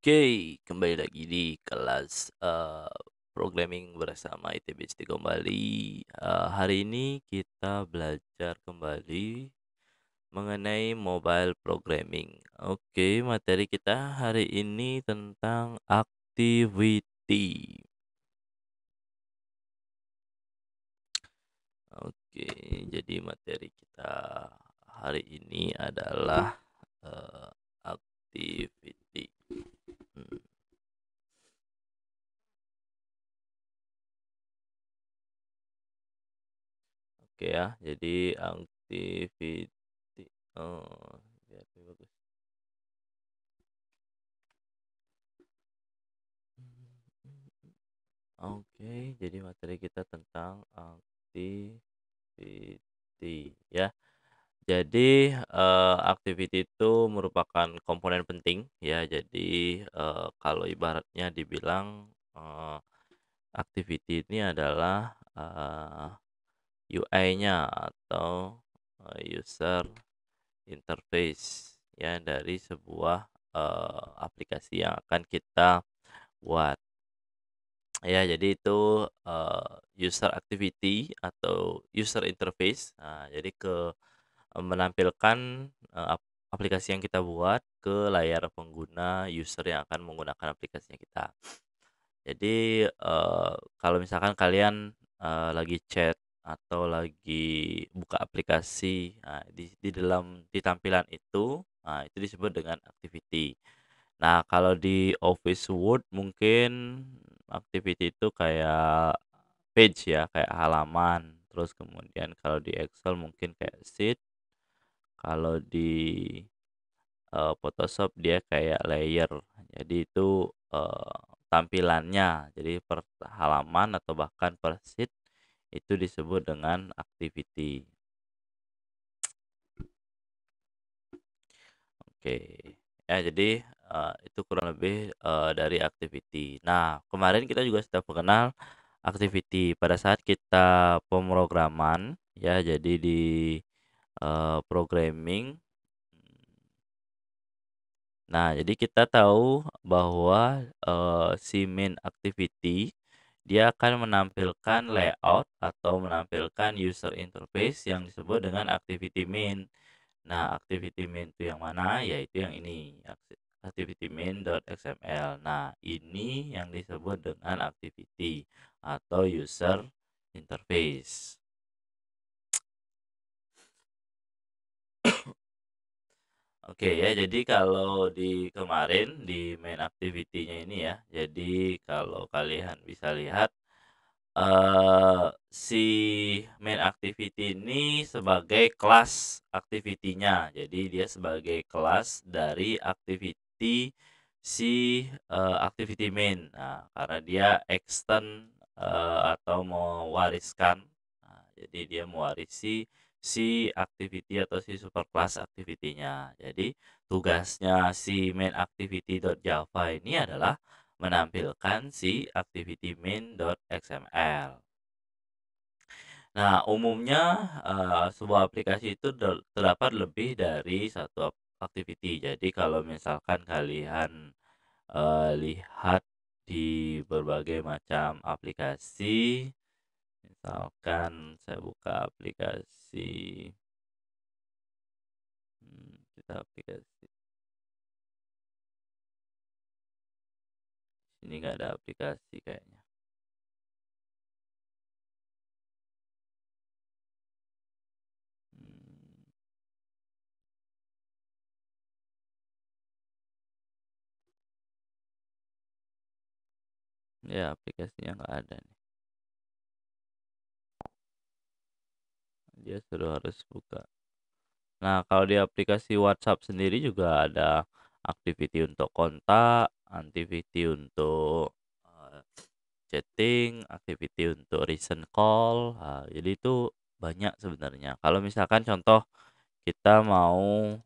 Oke, kembali lagi di kelas, programming bersama ITB kembali. Hari ini kita belajar kembali mengenai mobile programming. Oke, materi kita hari ini tentang activity. Oke, jadi materi kita hari ini adalah, activity. Mhm. Oke ya, jadi activity, biar lebih bagus. Oke, jadi materi kita tentang activity ya. Jadi, activity itu merupakan komponen penting ya. Jadi, kalau ibaratnya dibilang, activity ini adalah, UI-nya atau, user interface ya dari sebuah, aplikasi yang akan kita buat. Ya, jadi itu, user activity atau user interface. Nah, jadi menampilkan, aplikasi yang kita buat ke layar pengguna, user yang akan menggunakan aplikasinya kita. Jadi, kalau misalkan kalian, lagi chat atau lagi buka aplikasi, nah di dalam di tampilan itu, nah itu disebut dengan activity. Nah, kalau di Office Word mungkin activity itu kayak page ya, kayak halaman. Terus kemudian kalau di Excel mungkin kayak sheet, kalau di, Photoshop dia kayak layer. Jadi itu, tampilannya. Jadi per halaman atau bahkan per sheet itu disebut dengan activity. Oke. Ya jadi, itu kurang lebih, dari activity. Nah, kemarin kita juga sudah mengenal activity pada saat kita pemrograman ya, jadi di, programming. Nah, jadi kita tahu bahwa, si main activity dia akan menampilkan layout atau menampilkan user interface yang disebut dengan activity main. Nah, activity main itu yang mana? Yaitu yang ini, activity main.xml. Nah, ini yang disebut dengan activity atau user interface. Oke ya, jadi kalau di kemarin di main activity-nya ini ya, jadi kalau kalian bisa lihat, si main activity ini sebagai kelas activity-nya. Jadi dia sebagai kelas dari activity si, activity main. Nah, karena dia extend, atau mewariskan, nah, jadi dia mewarisi si activity atau si superclass activity-nya. Jadi tugasnya si main activity.java ini adalah menampilkan si activity main.xml. Nah, umumnya, sebuah aplikasi itu terdapat lebih dari satu activity. Jadi kalau misalkan kalian, lihat di berbagai macam aplikasi, misalkan saya buka aplikasi, kita aplikasi, ini nggak ada aplikasi kayaknya. Mmm, ya aplikasinya nggak ada nih, dia suruh harus buka. Nah, kalau di aplikasi WhatsApp sendiri juga ada activity untuk kontak, activity untuk, chatting, activity untuk recent call, jadi itu banyak sebenarnya. Kalau misalkan contoh kita mau,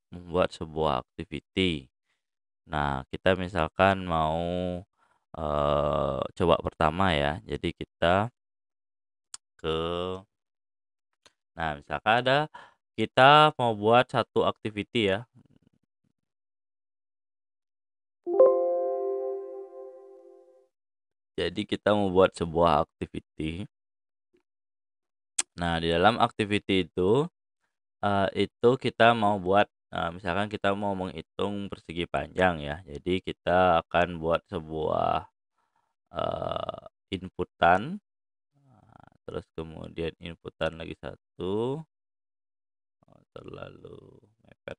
membuat sebuah activity. Nah, kita misalkan mau, coba pertama ya, jadi kita ke nah misalkan kita mau buat satu activity ya. Jadi kita membuat sebuah activity. Nah, di dalam activity itu kita mau buat, misalkan kita mau menghitung persegi panjang ya. Jadi kita akan buat sebuah, inputan, terus kemudian inputan lagi satu, terlalu mepet.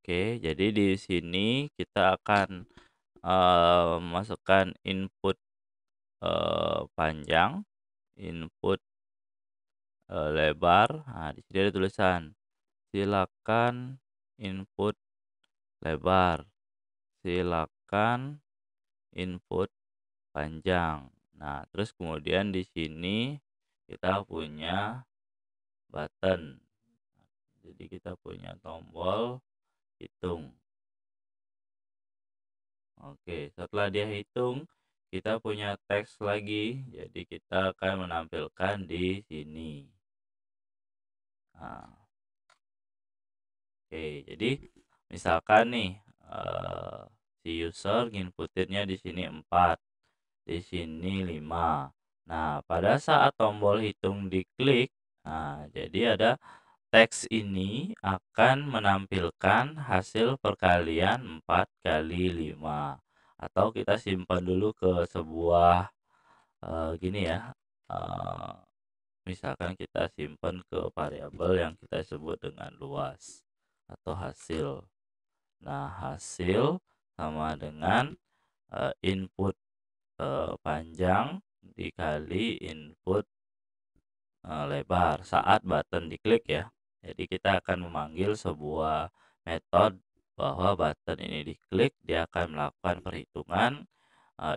Oke, jadi di sini kita akan, masukkan input, panjang, input, lebar. Nah, di sini ada tulisan, "Silakan input lebar, silakan input panjang." Nah, terus kemudian di sini kita punya button. Jadi kita punya tombol hitung. Oke, setelah dia hitung, kita punya teks lagi. Jadi kita akan menampilkan di sini. Nah, oke, jadi misalkan nih, si user nginputinnya di sini 4, di sini 5. Nah, pada saat tombol hitung diklik, nah jadi ada teks ini akan menampilkan hasil perkalian 4 kali 5. Atau kita simpan dulu ke sebuah, gini ya, eee, misalkan kita simpan ke variabel yang kita sebut dengan luas atau hasil. Nah, hasil sama dengan, input, panjang dikali input, lebar saat button diklik ya. Jadi kita akan memanggil sebuah metode bahwa button ini diklik, dia akan melakukan perhitungan,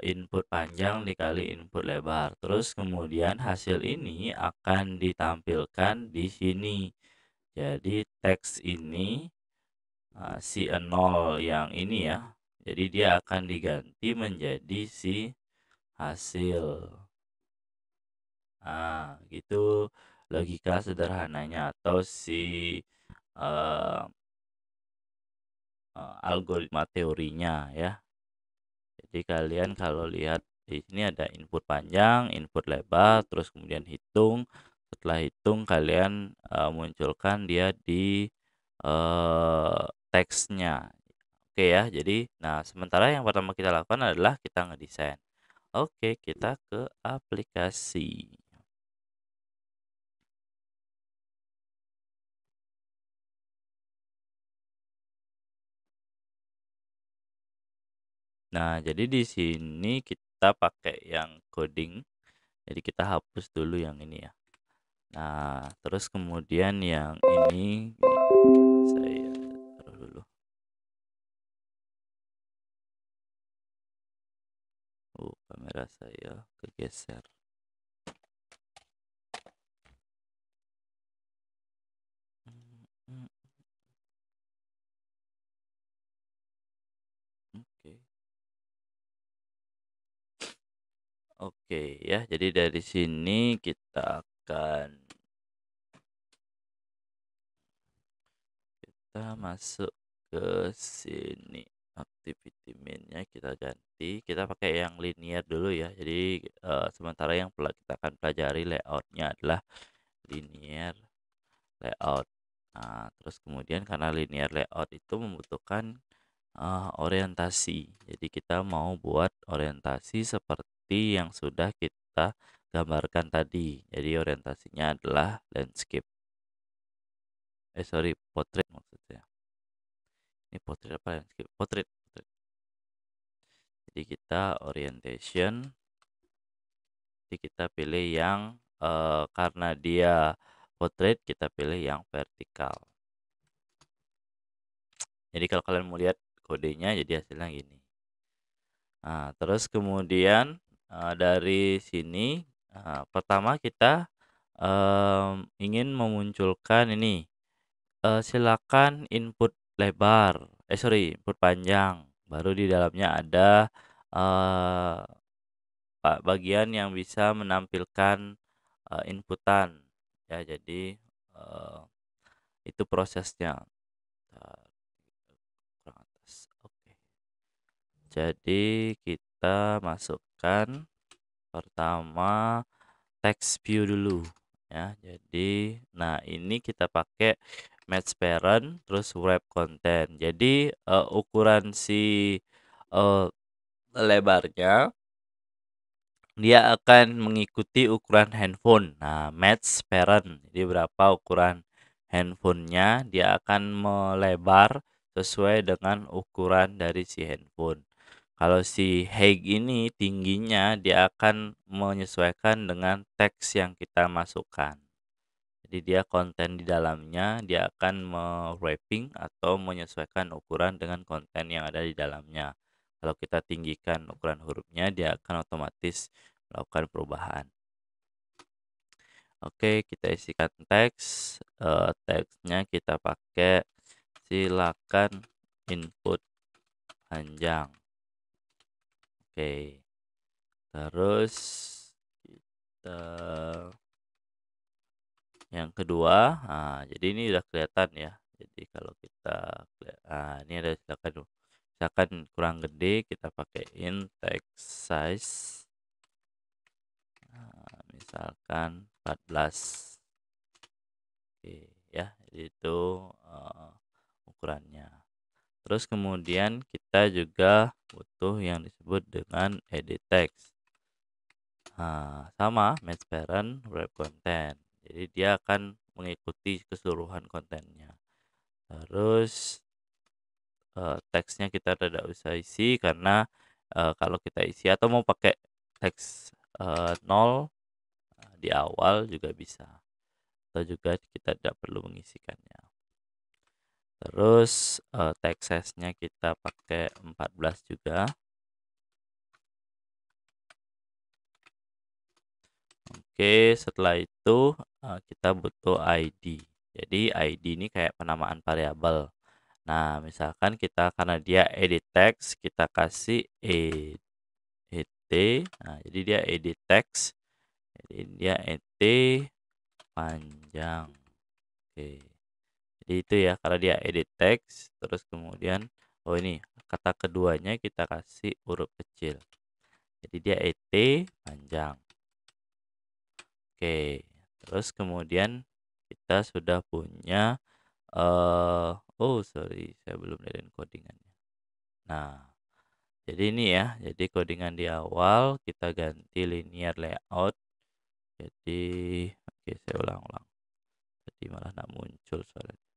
input panjang dikali input lebar. Terus kemudian hasil ini akan ditampilkan di sini. Jadi teks ini, si 0 yang ini ya, jadi dia akan diganti menjadi si hasil. Nah, gitu logika sederhananya atau si, eee algoritma teorinya ya. Jadi kalian kalau lihat di sini ada input panjang, input lebar, terus kemudian hitung. Setelah hitung kalian, munculkan dia di, teksnya. Oke ya, jadi nah sementara yang pertama kita lakukan adalah kita ngedesain. Oke, kita ke aplikasi. Nah, jadi di sini kita pakai yang coding. Jadi kita hapus dulu yang ini ya. Nah, terus kemudian yang ini saya taruh dulu. Kamera saya kegeser. Hmm, Oke. Oke ya, jadi dari sini kita masuk ke sini. Activity main-nya kita ganti, kita pakai yang linear dulu ya. Jadi, sementara yang kita akan pelajari layout-nya adalah linear layout. Nah, terus kemudian karena linear layout itu membutuhkan, orientasi. Jadi kita mau buat orientasi seperti yang sudah kita gambarkan tadi. Jadi orientasinya adalah landscape. Sorry, portrait maksudnya. Ini portrait apa landscape? Portrait, portrait. Jadi kita orientation, jadi kita pilih yang, karena dia portrait, kita pilih yang vertikal. Jadi kalau kalian mau lihat kodenya jadi hasilnya gini. Nah, terus kemudian, dari sini, pertama kita, ingin memunculkan ini, silakan input lebar, sorry, input panjang, baru di dalamnya ada, eee, bagian yang bisa menampilkan, inputan, ya. Jadi, itu prosesnya. Bentar, kurang atas, oke. Jadi kita masukkan pertama text view dulu, ya. Jadi, nah ini kita pakai match parent terus wrap content. Jadi, ukuran si, eee, lebarnya dia akan mengikuti ukuran handphone. Nah, match parent, jadi berapa ukuran handphonenya, dia akan melebar sesuai dengan ukuran dari si handphone. Kalau si height ini tingginya dia akan menyesuaikan dengan teks yang kita masukkan. Jadi dia konten di dalamnya dia akan me-wrapping atau menyesuaikan ukuran dengan konten yang ada di dalamnya. Kalau kita tinggikan ukuran hurufnya dia akan otomatis melakukan perubahan. Oke, kita isikan teks, teksnya kita pakai silakan input panjang. Oke. Terus kita yang kedua, nah jadi ini udah kelihatan ya. Jadi kalau kita ini ada misalkan kurang gede kita pakein text size, misalkan 14. Oke ya, jadi itu, ukurannya. Terus kemudian kita juga butuh yang disebut dengan edit text. Nah, sama match parent wrap content. Jadi dia akan mengikuti keseluruhan kontennya. Terus, teksnya kita tidak usah isi karena, kalau kita isi atau mau pakai teks, 0, di awal juga bisa, atau juga kita tidak perlu mengisikannya. Terus, text size-nya kita pakai 14 juga. Oke, setelah itu, kita butuh ID. Jadi ID ini kayak penamaan variabel. Nah, misalkan kita karena dia edit text, kita kasih et. Nah, jadi dia edit text. Jadi dia et panjang. Oke. Jadi itu ya, karena dia edit text, terus kemudian oh ini kata keduanya kita kasih huruf kecil. Jadi dia et panjang. Oke. Terus kemudian kita sudah punya oh sorry, saya belum lihat codingannya. Nah, jadi ini ya, jadi codingan di awal kita ganti linear layout. Jadi, oke saya ulang-ulang. Tadi malah nggak muncul soalnya.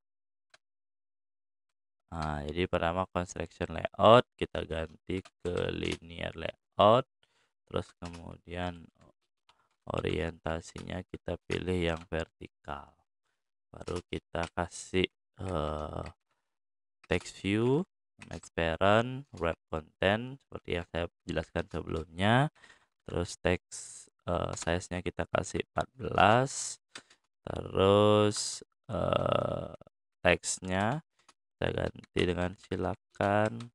Nah, jadi pertama construction layout kita ganti ke linear layout. Terus kemudian orientasinya kita pilih yang vertikal. Baru kita kasih text view, match parent, wrap content seperti yang saya jelaskan sebelumnya. Terus text size-nya kita kasih 14. Terus teksnya kita ganti dengan silakan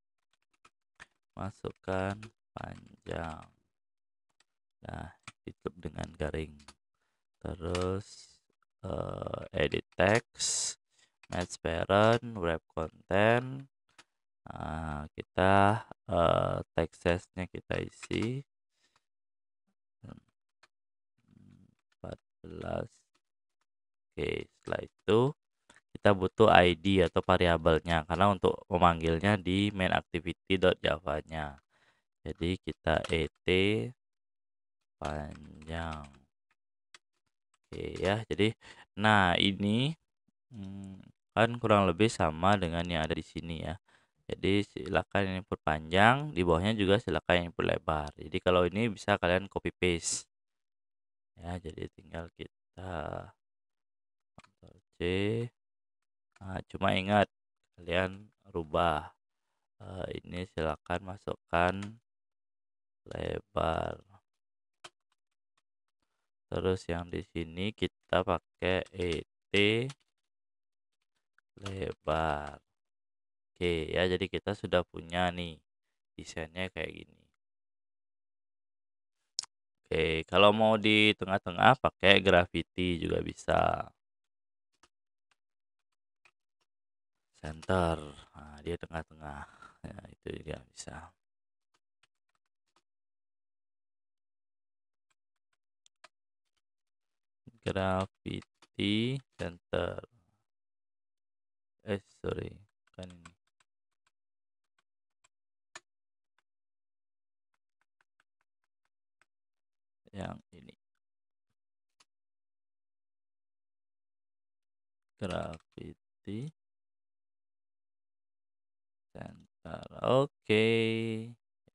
masukkan panjang. Nah, tutup dengan garing. Terus edit text, match parent, wrap content. Nah, kita text size-nya kita isi 14. Oke, setelah itu kita butuh ID atau variabelnya karena untuk memanggilnya di main activity.java-nya. Jadi kita et panjang. Oke ya, jadi nah ini kan kurang lebih sama dengan yang ada di sini ya. Jadi silakan input panjang, di bawahnya juga silakan input lebar. Jadi kalau ini bisa kalian copy paste. Ya, jadi tinggal kita Ctrl C. Nah, cuma ingat kalian rubah ini silakan masukkan lebar. Terus yang di sini kita pakai et lebar. Oke ya, jadi kita sudah punya nih desainnya kayak gini. Oke, kalau mau di tengah-tengah pakai graffiti juga bisa. Center, nah dia tengah-tengah. Nah, itu juga bisa. Graffiti center. Sorry, kan ini. Yang ini. Graffiti center. Oke.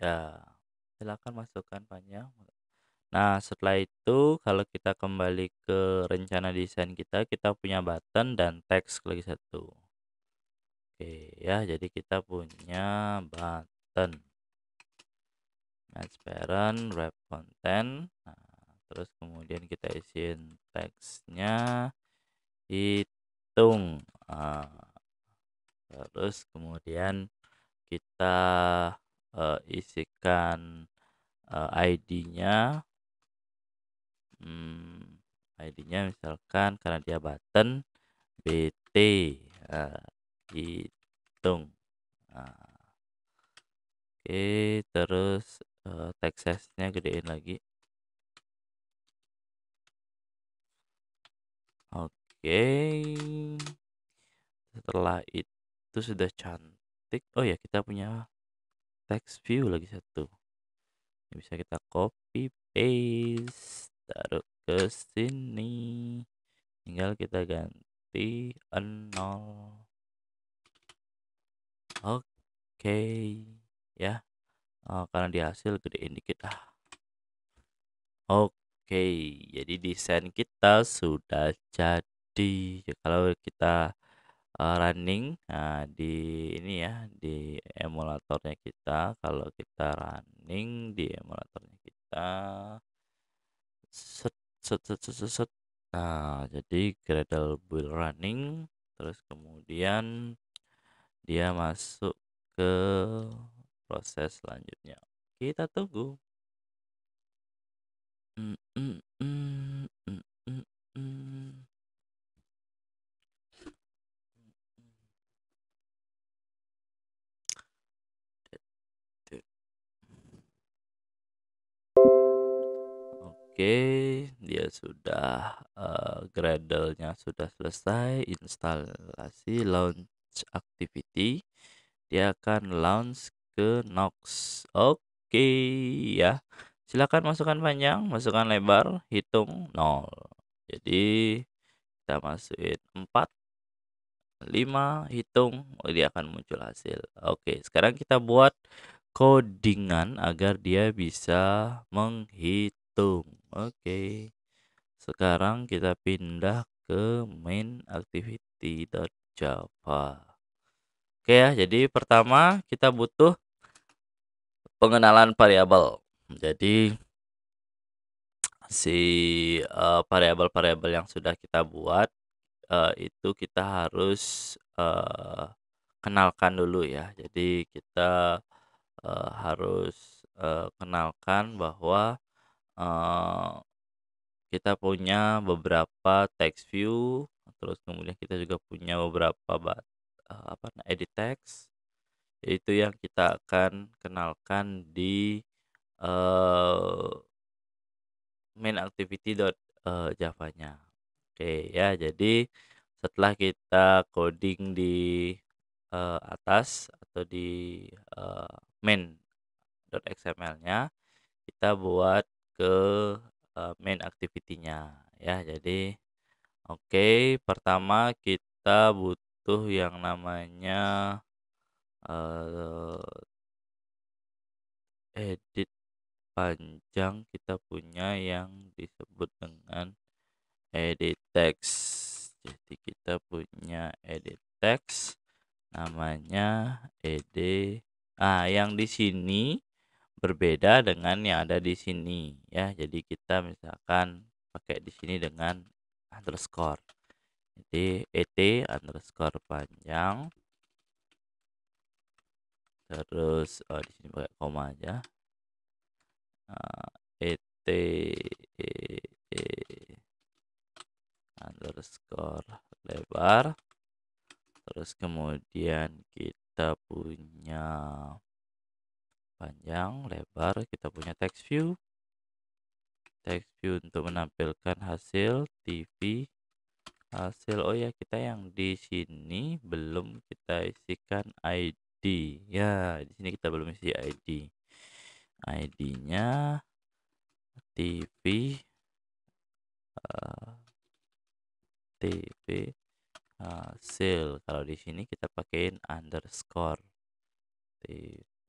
Ya, silakan masukkan panjang. Nah, setelah itu kalau kita kembali ke rencana desain kita punya button dan teks lagi satu. Oke ya, jadi kita punya button, match parent, wrap content. Nah, terus kemudian kita isiin teksnya, hitung. Terus kemudian kita isikan ID-nya. ID-nya misalkan karena dia button BT, hitung. Oke, terus text size-nya gedein lagi. Oke, setelah itu sudah cantik. Oh ya, kita punya text view lagi satu. Bisa kita copy paste, taruh ke sini. Tinggal kita ganti 0. Oke, ya. Karena di hasil gedein dikit lah. Oke, jadi desain kita sudah jadi. Kalau kita running, nah di ini ya, di emulatornya kita, kalau kita running di emulatornya kita, set set set set set, set. Nah, jadi Gradle will running, terus kemudian dia masuk ke proses selanjutnya. Kita tunggu. Mm, mm, mm, mm, mm, mm. Oke, dia sudah Gradle-nya sudah selesai, instalasi launch activity. Dia akan launch ke Nox. Oke ya. Silakan masukkan panjang, masukkan lebar, hitung 0. Jadi kita masukin 4, 5, hitung, oh dia akan muncul hasil. Oke, sekarang kita buat codingan agar dia bisa menghitung. Oke. Sekarang kita pindah ke main activity.java. Oke ya, jadi pertama kita butuh pengenalan variabel. Jadi si variabel-variabel yang sudah kita buat itu kita harus kenalkan dulu ya. Jadi kita harus kenalkan bahwa kita punya beberapa text view, terus kemudian kita juga punya beberapa edit text. Itu yang kita akan kenalkan di main activity.java-nya. Oke ya, jadi setelah kita coding di atas atau di main.xml-nya, kita buat ke main activity-nya ya. Jadi oke, pertama kita butuh yang namanya edit panjang, kita punya yang disebut dengan edit text. Jadi kita punya edit text namanya ed. Yang di sini berbeda dengan yang ada di sini ya. Jadi kita misalkan pakai di sini dengan underscore. Jadi et panjang. Terus di sini pakai koma aja. underscore lebar. Terus kemudian kita punya panjang, lebar, kita punya text view. Text view untuk menampilkan hasil TV. Hasil, oh ya, kita yang di sini belum kita isikan ID. Ya, di sini kita belum isi ID. ID-nya TV TV hasil. Kalau di sini kita pakein underscore TV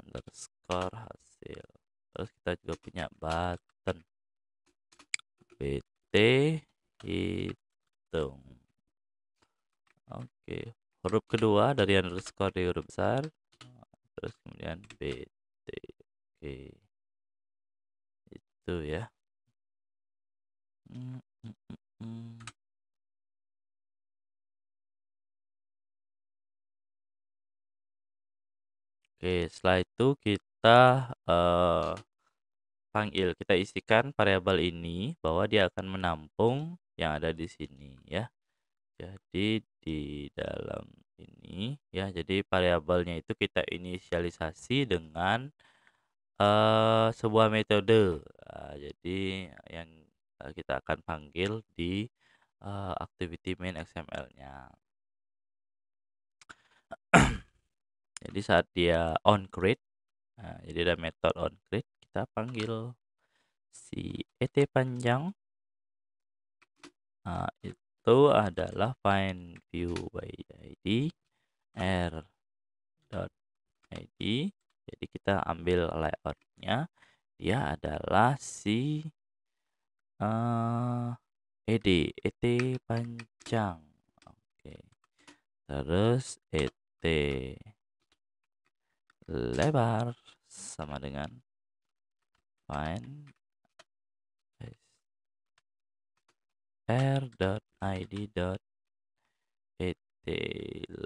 underscore hasil. Terus kita juga punya button BT hitung. Oke, huruf kedua dari underscore di huruf besar, terus kemudian BT. Oke, itu ya. Hmm, hmm, hmm, hmm. Oke, setelah itu kita panggil, kita isikan variabel ini bahwa dia akan menampung yang ada di sini ya. Jadi di dalam ini ya, jadi variabelnya itu kita inisialisasi dengan sebuah metode. Jadi yang kita akan panggil di activity main XML-nya. Jadi saat dia on create, jadi ada metode on create, kita panggil si et panjang. Itu adalah find view by id r.id. Jadi kita ambil layoutnya, dia adalah si et panjang. Oke, terus et lebar sama dengan find r.id.et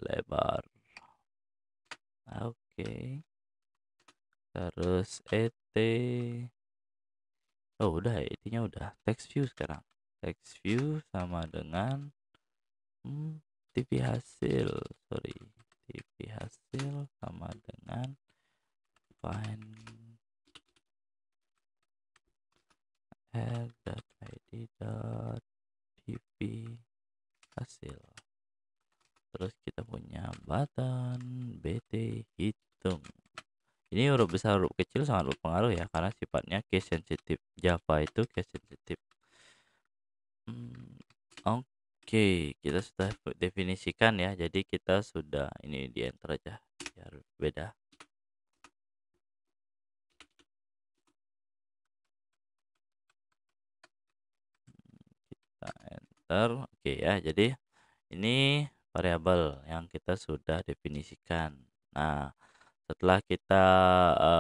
lebar. Oke, terus oh udah, nya udah text view. Sekarang text view sama dengan TV hasil, TV hasil sama dengan find r.id.tv hasil. Terus kita punya button BT hitung. Ini huruf besar huruf kecil sangat berpengaruh ya, karena sifatnya case sensitive. Java itu case sensitive. Oke, kita sudah definisikan ya. Jadi kita sudah, ini di enter aja biar beda. Kita enter. Oke ya. Jadi ini variabel yang kita sudah definisikan. Nah, setelah kita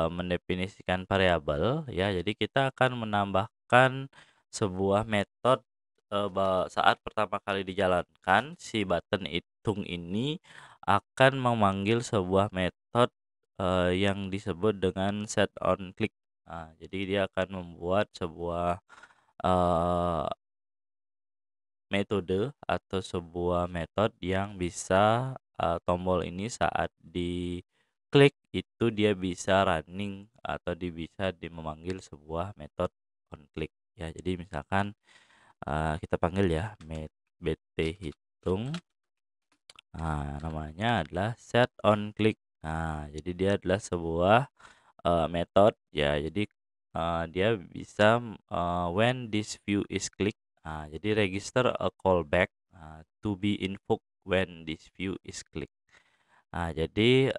mendefinisikan variabel ya, jadi kita akan menambahkan sebuah metode saat pertama kali dijalankan si button hitung ini akan memanggil sebuah metode yang disebut dengan set on click. Nah, jadi dia akan membuat sebuah metode atau sebuah metode yang bisa tombol ini saat diklik itu dia bisa running atau bisa memanggil sebuah metode on click ya. Jadi misalkan kita panggil ya bt hitung. Nah, namanya adalah set on click. Nah, jadi dia adalah sebuah metode ya. Jadi dia bisa when this view is click. Nah, jadi register a callback to be invoked when this view is click. Nah, jadi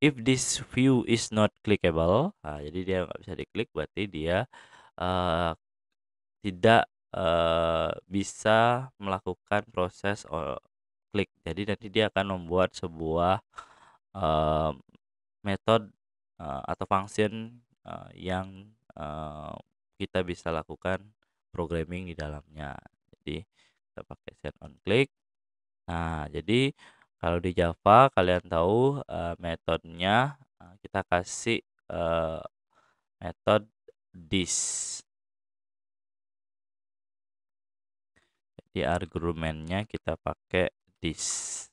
if this view is not clickable, jadi dia nggak bisa diklik, berarti dia tidak bisa melakukan proses klik. Jadi nanti dia akan membuat sebuah metode atau function yang kita bisa lakukan programming di dalamnya. Jadi kita pakai set on click. Nah, jadi kalau di Java kalian tahu metodenya kita kasih metode this. Jadi argumennya kita pakai this.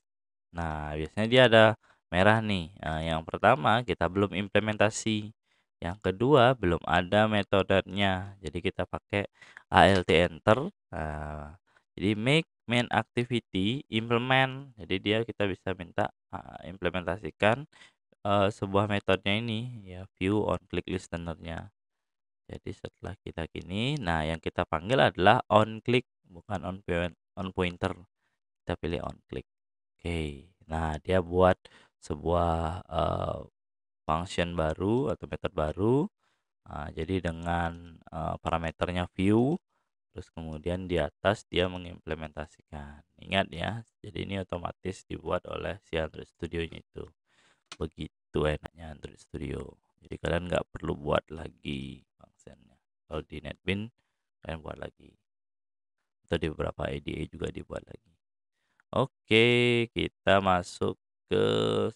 Nah, biasanya dia ada merah nih. Nah, yang pertama kita belum implementasi. Yang kedua belum ada metodenya. Jadi kita pakai alt enter. Nah, jadi make main activity implement. Jadi dia kita bisa minta implementasikan sebuah metodenya ini ya, view on click listenernya. Jadi setelah kita gini, nah yang kita panggil adalah on click, bukan on pointer. Kita pilih on click. Oke, nah dia buat sebuah function baru atau metode baru. Nah, jadi dengan parameternya view, terus kemudian di atas dia mengimplementasikan. Ingat ya, jadi ini otomatis dibuat oleh si Android Studio-nya itu. Begitu enaknya Android Studio. Jadi kalian nggak perlu buat lagi functionnya. Kalau di NetBeans kalian buat lagi. Atau di beberapa IDE juga dibuat lagi. Oke, kita masuk ke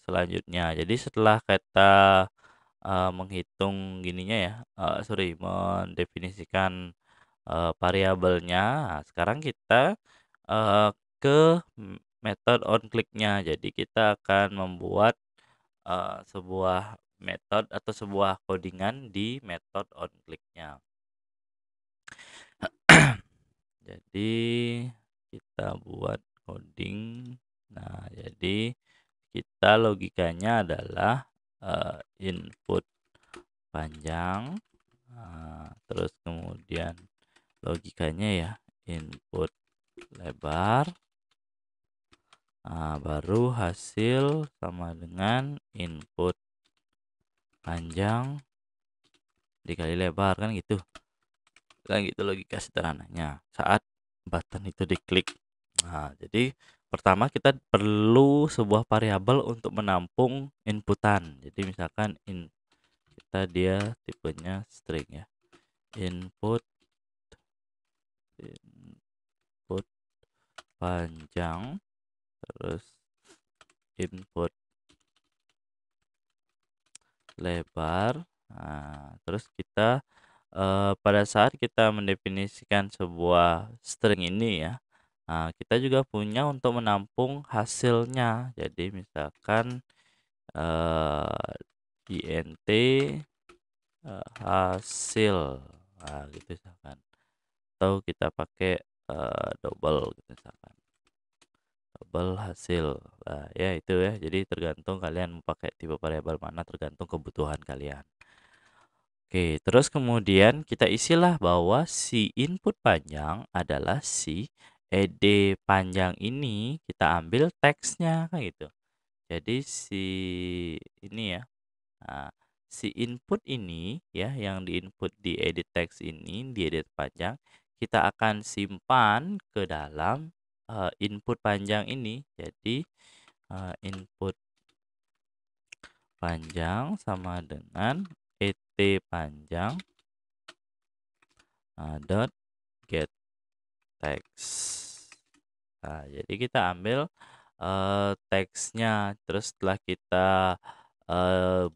selanjutnya. Jadi setelah kita menghitung gininya ya, mendefinisikan variabelnya. Nah, sekarang kita ke method on click-nya. Jadi kita akan membuat sebuah metode atau sebuah codingan di method on click-nya. Jadi kita buat coding. Nah, jadi kita logikanya adalah input panjang, terus kemudian logikanya ya input lebar, baru hasil sama dengan input panjang dikali lebar, kan gitu logika sederhananya saat button itu diklik. Nah, jadi pertama kita perlu sebuah variabel untuk menampung inputan. Jadi misalkan dia tipenya string ya, input panjang, terus input lebar. Nah, terus kita pada saat kita mendefinisikan sebuah string ini ya, kita juga punya untuk menampung hasilnya. Jadi misalkan int hasil, gitu misalkan. Atau kita pakai double gitu misalkan. Double hasil. Nah, ya itu ya. Jadi tergantung kalian mau pakai tipe variabel mana, tergantung kebutuhan kalian. Oke, terus kemudian kita isilah bahwa si input panjang adalah si ed panjang ini kita ambil teksnya kan gitu. Jadi si ini ya, si input ini ya yang diinput di edit text ini, di edit panjang, kita akan simpan ke dalam input panjang ini. Jadi input panjang sama dengan et panjang dot get text. Nah, jadi kita ambil teksnya, terus setelah kita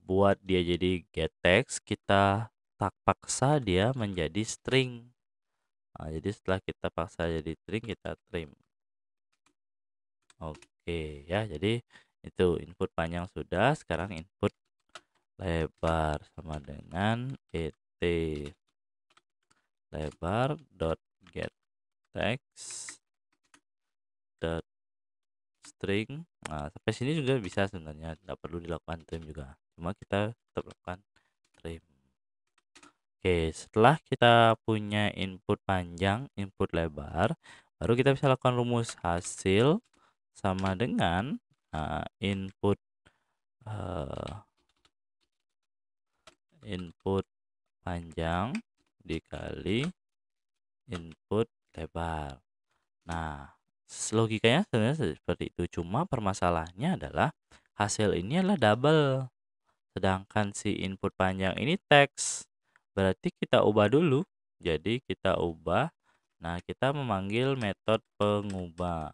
buat dia jadi get text, kita paksa dia menjadi string. Nah, jadi setelah kita paksa jadi string, kita trim. Oke ya, jadi itu input panjang sudah. Sekarang input lebar sama dengan et lebar dot get text dot string. Nah, sampai sini juga bisa sebenarnya, tidak perlu dilakukan trim juga, cuma kita tetap lakukan trim. Oke, setelah kita punya input panjang, input lebar, baru kita bisa lakukan rumus hasil sama dengan input input panjang dikali input lebar. Nah, logikanya sebenarnya seperti itu. Cuma permasalahannya adalah hasil ini adalah double. Sedangkan si input panjang ini teks. Berarti kita ubah dulu. Jadi kita ubah. Nah, kita memanggil metode pengubah.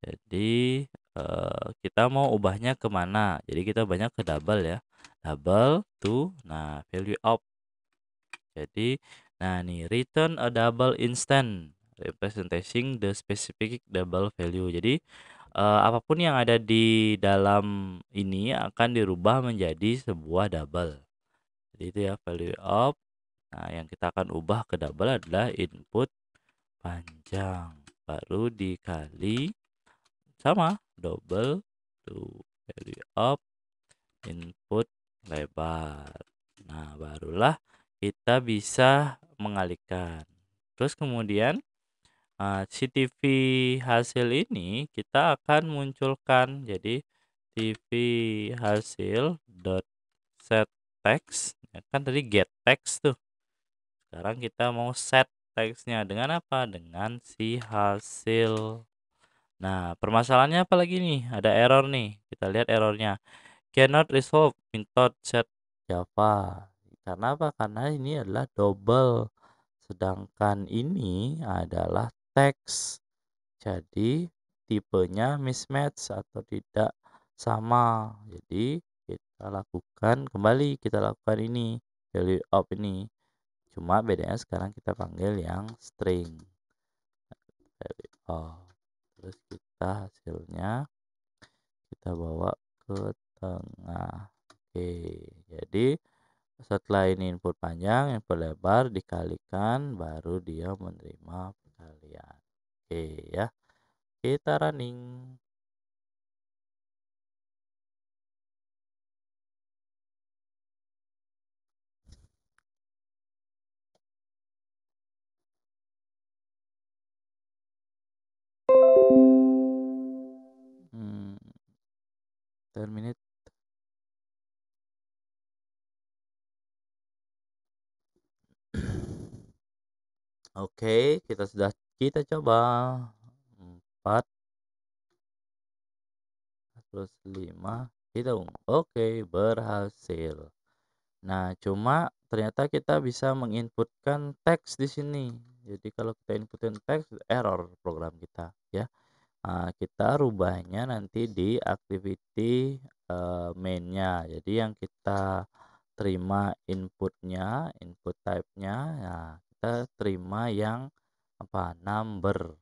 Jadi kita mau ubahnya ke mana. Jadi kita ubahnya ke double ya. Double to, nah value of. Jadi, nah nih return a double instant representing the specific double value. Jadi apapun yang ada di dalam ini akan dirubah menjadi sebuah double. Jadi itu ya value of. Nah, yang kita akan ubah ke double adalah input panjang. Baru dikali sama double to value of input lebar. Nah, barulah kita bisa mengalihkan. Terus kemudian si TV hasil ini kita akan munculkan. Jadi TV hasil dot set text, ya kan tadi get text tuh. Sekarang kita mau set teksnya dengan apa? Dengan si hasil. Nah, permasalahannya apa lagi nih? Ada error nih. Kita lihat errornya. Cannot resolve without set Java. Karena apa? Karena ini adalah double. Sedangkan ini adalah teks. Jadi tipenya mismatch atau tidak sama. Jadi kita lakukan ini value of ini. Cuma bedanya sekarang kita panggil yang string value of. Terus kita hasilnya kita bawa ke tengah. Oke, jadi setelah ini input panjang, input lebar dikalikan, baru dia menerima perkalian. Oke ya, kita running. Hmm, terminate. Oke, kita coba 4 plus 5 hitung. Oke, berhasil. Nah, cuma ternyata kita bisa menginputkan teks di sini. Jadi kalau kita inputin teks, error program kita ya. Kita rubahnya nanti di activity main-nya. Jadi yang kita terima inputnya, input type-nya, nah kita terima yang apa? Number.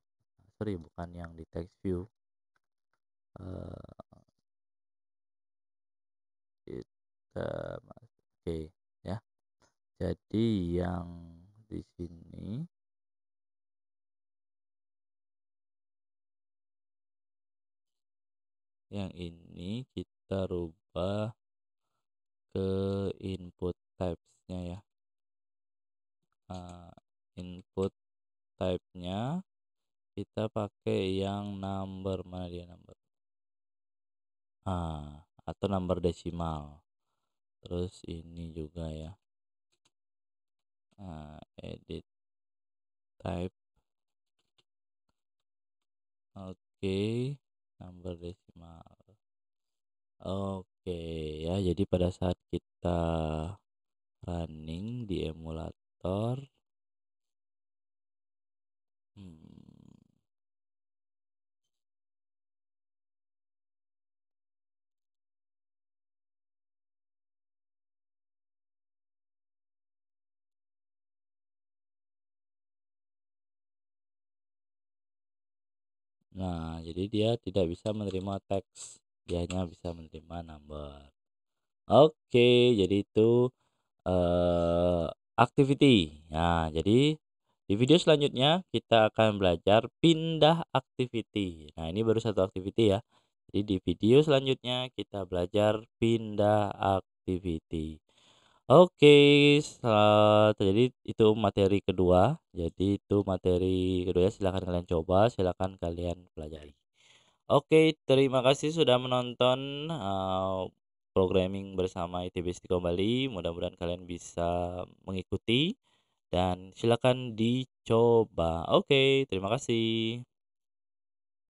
Sorry, bukan yang di text view. Kita oke ya. Jadi yang di sini yang ini kita rubah ke input types-nya ya. Input type-nya kita pakai yang number, mana dia number? Atau number desimal. Terus ini juga ya. Edit type. Oke, number desimal. Oke ya, jadi pada saat kita running di emulator, nah jadi dia tidak bisa menerima teks, dia hanya bisa menerima number. Oke, jadi itu activity. Nah, jadi di video selanjutnya kita akan belajar pindah activity. Nah, ini baru satu activity ya. Jadi di video selanjutnya kita belajar pindah activity. Oke, jadi itu materi kedua. Jadi itu materi kedua, silakan kalian coba, silakan kalian pelajari. Oke, terima kasih sudah menonton programming bersama ITB Istiqomah Bali. Mudah-mudahan kalian bisa mengikuti dan silakan dicoba. Oke, terima kasih.